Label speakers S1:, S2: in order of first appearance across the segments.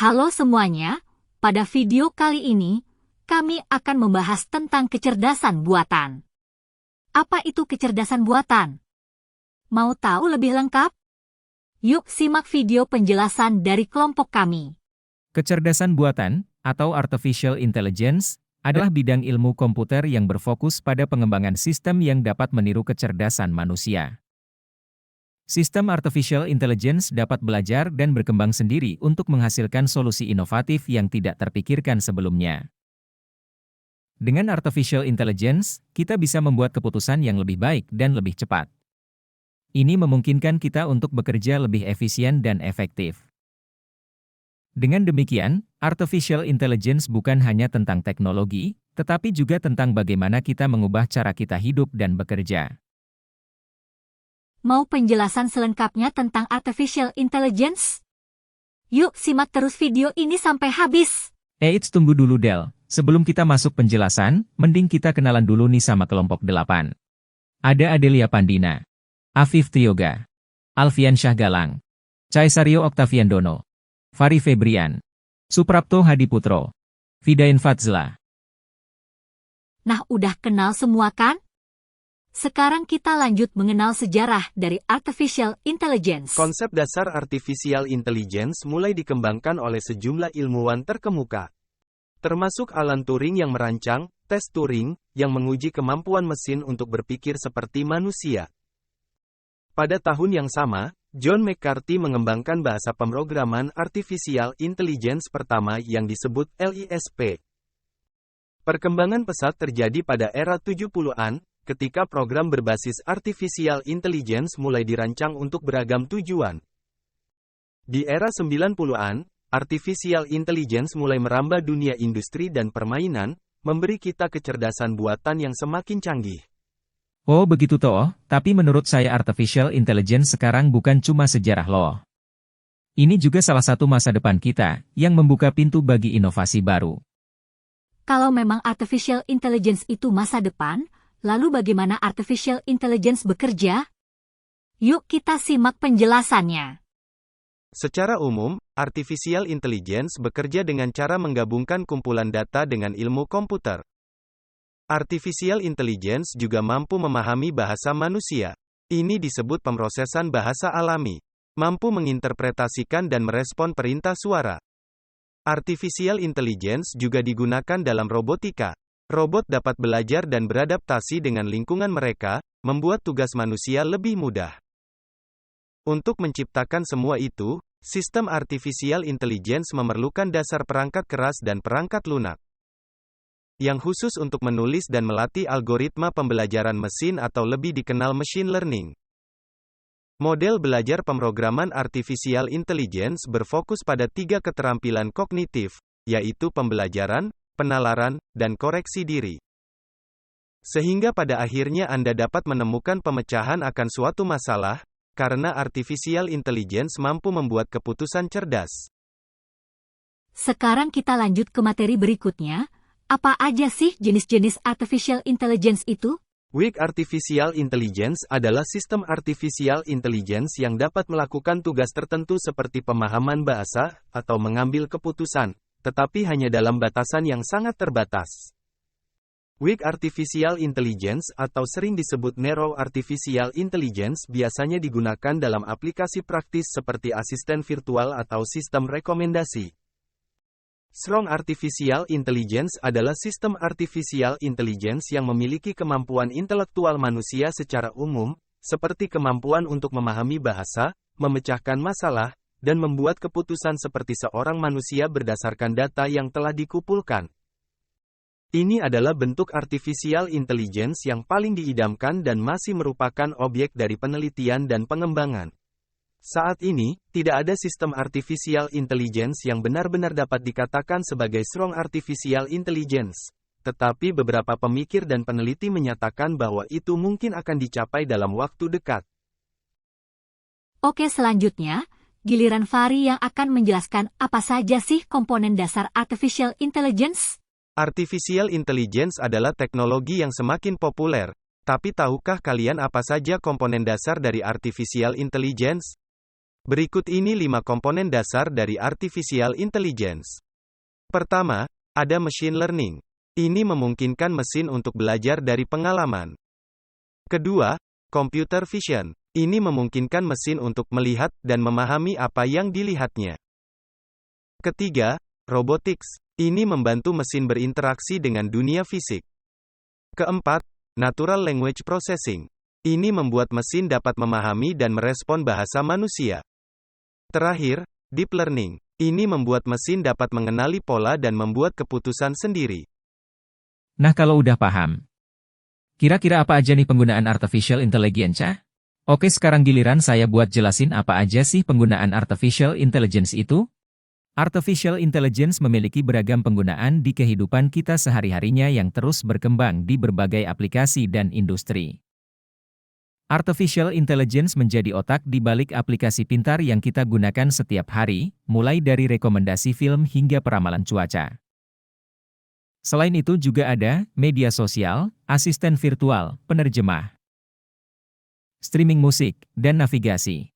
S1: Halo semuanya, pada video kali ini, kami akan membahas tentang kecerdasan buatan. Apa itu kecerdasan buatan? Mau tahu lebih lengkap? Yuk simak video penjelasan dari kelompok kami.
S2: Kecerdasan buatan, atau artificial intelligence, adalah bidang ilmu komputer yang berfokus pada pengembangan sistem yang dapat meniru kecerdasan manusia. Sistem artificial intelligence dapat belajar dan berkembang sendiri untuk menghasilkan solusi inovatif yang tidak terpikirkan sebelumnya. Dengan artificial intelligence, kita bisa membuat keputusan yang lebih baik dan lebih cepat. Ini memungkinkan kita untuk bekerja lebih efisien dan efektif. Dengan demikian, artificial intelligence bukan hanya tentang teknologi, tetapi juga tentang bagaimana kita mengubah cara kita hidup dan bekerja.
S1: Mau penjelasan selengkapnya tentang artificial intelligence? Yuk simak terus video ini sampai habis.
S2: Tunggu dulu Del, sebelum kita masuk penjelasan, mending kita kenalan dulu nih sama kelompok 8. Ada Adelia Pandina, Afif Trioga, Alfian Syahgalang, Caisario Octavian Dono, Fari Febrian, Suprapto Hadiputro, Fidain Fadzla.
S1: Nah udah kenal semua kan? Sekarang kita lanjut mengenal sejarah dari artificial intelligence.
S3: Konsep dasar artificial intelligence mulai dikembangkan oleh sejumlah ilmuwan terkemuka. Termasuk Alan Turing yang merancang tes Turing, yang menguji kemampuan mesin untuk berpikir seperti manusia. Pada tahun yang sama, John McCarthy mengembangkan bahasa pemrograman artificial intelligence pertama yang disebut LISP. Perkembangan pesat terjadi pada era 70-an, ketika program berbasis artificial intelligence mulai dirancang untuk beragam tujuan. Di era 90-an, artificial intelligence mulai merambah dunia industri dan permainan, memberi kita kecerdasan buatan yang semakin canggih.
S2: Oh begitu toh, tapi menurut saya artificial intelligence sekarang bukan cuma sejarah loh. Ini juga salah satu masa depan kita, yang membuka pintu bagi inovasi baru.
S1: Kalau memang artificial intelligence itu masa depan, lalu bagaimana artificial intelligence bekerja? Yuk kita simak penjelasannya.
S3: Secara umum, artificial intelligence bekerja dengan cara menggabungkan kumpulan data dengan ilmu komputer. Artificial intelligence juga mampu memahami bahasa manusia. Ini disebut pemrosesan bahasa alami. Mampu menginterpretasikan dan merespon perintah suara. Artificial intelligence juga digunakan dalam robotika. Robot dapat belajar dan beradaptasi dengan lingkungan mereka, membuat tugas manusia lebih mudah. Untuk menciptakan semua itu, sistem artificial intelligence memerlukan dasar perangkat keras dan perangkat lunak, yang khusus untuk menulis dan melatih algoritma pembelajaran mesin atau lebih dikenal machine learning. Model belajar pemrograman artificial intelligence berfokus pada 3 keterampilan kognitif, yaitu pembelajaran, penalaran, dan koreksi diri. Sehingga pada akhirnya Anda dapat menemukan pemecahan akan suatu masalah, karena artificial intelligence mampu membuat keputusan cerdas.
S1: Sekarang kita lanjut ke materi berikutnya. Apa aja sih jenis-jenis artificial intelligence itu?
S3: Weak artificial intelligence adalah sistem artificial intelligence yang dapat melakukan tugas tertentu seperti pemahaman bahasa, atau mengambil keputusan, tetapi hanya dalam batasan yang sangat terbatas. Weak artificial intelligence atau sering disebut narrow artificial intelligence biasanya digunakan dalam aplikasi praktis seperti asisten virtual atau sistem rekomendasi. Strong artificial intelligence adalah sistem artificial intelligence yang memiliki kemampuan intelektual manusia secara umum, seperti kemampuan untuk memahami bahasa, memecahkan masalah, dan membuat keputusan seperti seorang manusia berdasarkan data yang telah dikumpulkan. Ini adalah bentuk artificial intelligence yang paling diidamkan dan masih merupakan objek dari penelitian dan pengembangan. Saat ini, tidak ada sistem artificial intelligence yang benar-benar dapat dikatakan sebagai strong artificial intelligence. Tetapi beberapa pemikir dan peneliti menyatakan bahwa itu mungkin akan dicapai dalam waktu dekat.
S1: Oke, selanjutnya, giliran Fari yang akan menjelaskan apa saja sih komponen dasar artificial intelligence?
S3: Artificial intelligence adalah teknologi yang semakin populer. Tapi tahukah kalian apa saja komponen dasar dari artificial intelligence? Berikut ini 5 komponen dasar dari Artificial Intelligence. Pertama, ada machine learning. Ini memungkinkan mesin untuk belajar dari pengalaman. Kedua, computer vision. Ini memungkinkan mesin untuk melihat dan memahami apa yang dilihatnya. Ketiga, robotics. Ini membantu mesin berinteraksi dengan dunia fisik. Keempat, natural language processing. Ini membuat mesin dapat memahami dan merespon bahasa manusia. Terakhir, deep learning. Ini membuat mesin dapat mengenali pola dan membuat keputusan sendiri.
S2: Nah, kalau udah paham, kira-kira apa aja nih penggunaan Artificial Intelligence? Oke, sekarang giliran saya buat jelasin apa aja sih penggunaan Artificial Intelligence itu. Artificial Intelligence memiliki beragam penggunaan di kehidupan kita sehari-harinya yang terus berkembang di berbagai aplikasi dan industri. Artificial Intelligence menjadi otak di balik aplikasi pintar yang kita gunakan setiap hari, mulai dari rekomendasi film hingga peramalan cuaca. Selain itu juga ada media sosial, asisten virtual, penerjemah, streaming musik, dan navigasi.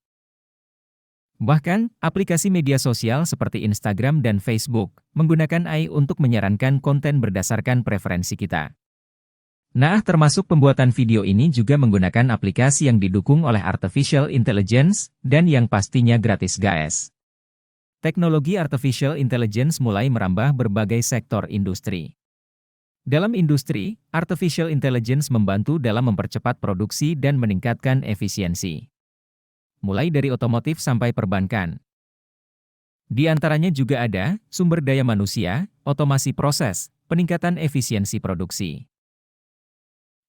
S2: Bahkan, aplikasi media sosial seperti Instagram dan Facebook menggunakan AI untuk menyarankan konten berdasarkan preferensi kita. Nah, termasuk pembuatan video ini juga menggunakan aplikasi yang didukung oleh Artificial Intelligence, dan yang pastinya gratis guys. Teknologi Artificial Intelligence mulai merambah berbagai sektor industri. Dalam industri, Artificial Intelligence membantu dalam mempercepat produksi dan meningkatkan efisiensi. Mulai dari otomotif sampai perbankan. Di antaranya juga ada sumber daya manusia, otomasi proses, peningkatan efisiensi produksi,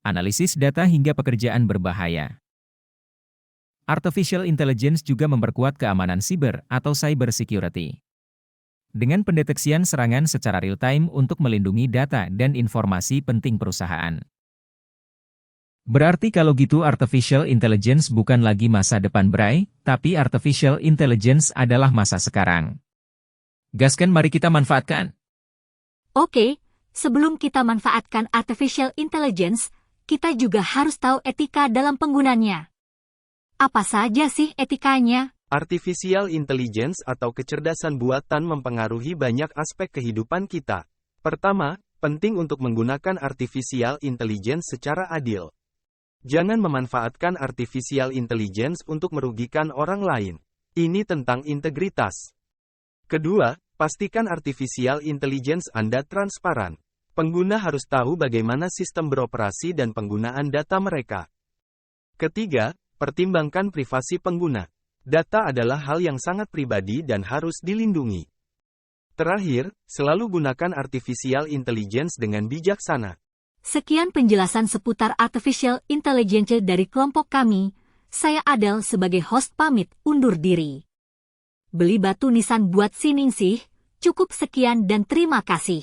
S2: analisis data hingga pekerjaan berbahaya. Artificial Intelligence juga memperkuat keamanan siber atau cyber security. Dengan pendeteksian serangan secara real-time untuk melindungi data dan informasi penting perusahaan. Berarti kalau gitu Artificial Intelligence bukan lagi masa depan Bray, tapi Artificial Intelligence adalah masa sekarang. Gaskan, mari kita manfaatkan.
S1: Oke, sebelum kita manfaatkan Artificial Intelligence, kita juga harus tahu etika dalam penggunanya. Apa saja sih etikanya?
S3: Artificial Intelligence atau kecerdasan buatan mempengaruhi banyak aspek kehidupan kita. Pertama, penting untuk menggunakan Artificial Intelligence secara adil. Jangan memanfaatkan Artificial Intelligence untuk merugikan orang lain. Ini tentang integritas. Kedua, pastikan Artificial Intelligence Anda transparan. Pengguna harus tahu bagaimana sistem beroperasi dan penggunaan data mereka. Ketiga, pertimbangkan privasi pengguna. Data adalah hal yang sangat pribadi dan harus dilindungi. Terakhir, selalu gunakan Artificial Intelligence dengan bijaksana.
S1: Sekian penjelasan seputar Artificial Intelligence dari kelompok kami. Saya Adel sebagai host pamit undur diri. Beli batu nisan buat Siningsih. Cukup sekian dan terima kasih.